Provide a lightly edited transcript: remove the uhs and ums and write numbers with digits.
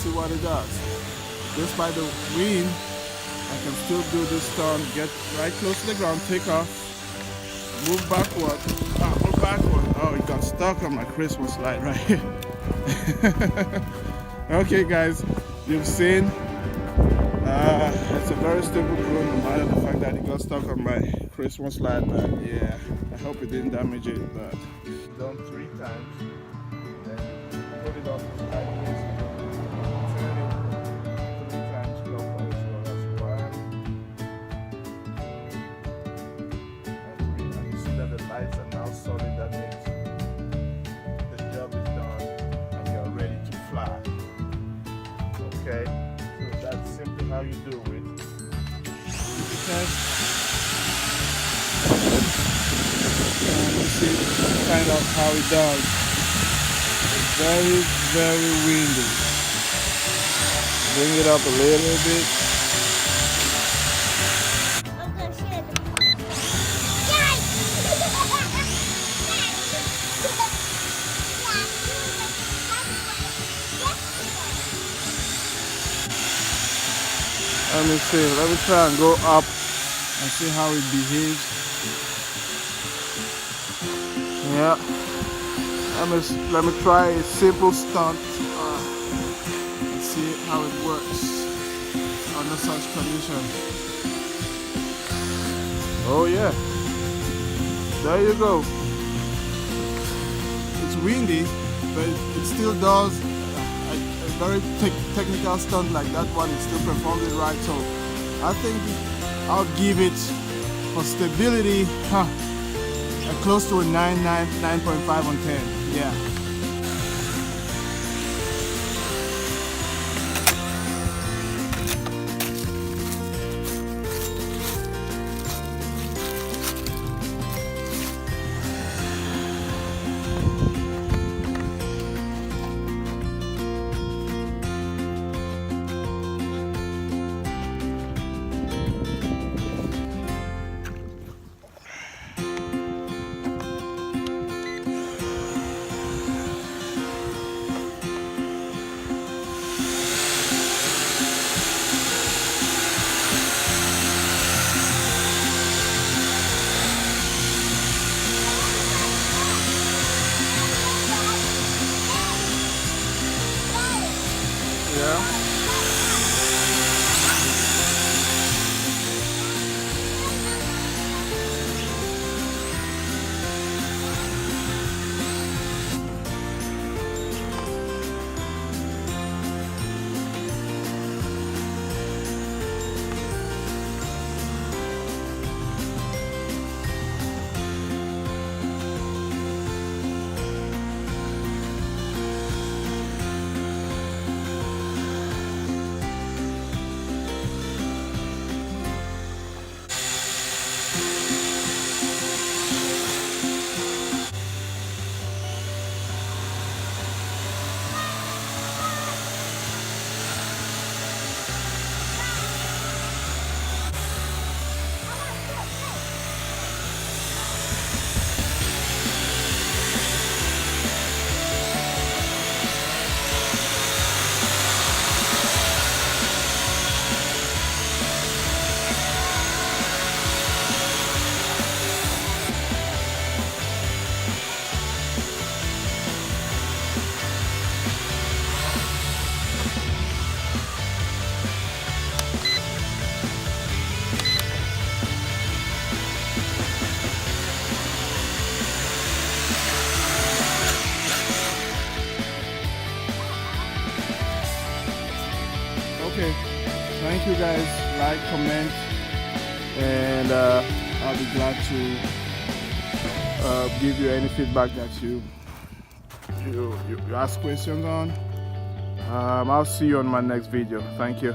see what it does. Despite the wind, I can still do this stunt, get right close to the ground, take off, move backward. Oh, it got stuck on my Christmas light right here. Okay guys, you've seen it's a very stable drone, no matter the fact that it got stuck on my Christmas light. But yeah, I hope it didn't damage it. But done 3 times, and put it off like this. Turn it 3 times clockwise. So that's 1 and 3. And you see that the lights are now solid. That means the job is done and you're ready to fly. Okay, so that's simply how you do it. And you see kind of how it does. It's very, very windy. Bring it up a little bit. Let me see, let me try and go up and see how it behaves. Yeah, let me try a simple stunt and see how it works under such conditions. Oh yeah, there you go. It's windy, but it still does a very technical stunt like that one. It still performs it right. So I think I'll give it for stability close to a 9.5 on 10. Yeah. Okay, thank you guys. Like, comment, and I'll be glad to give you any feedback that you ask questions on. I'll see you on my next video. Thank you.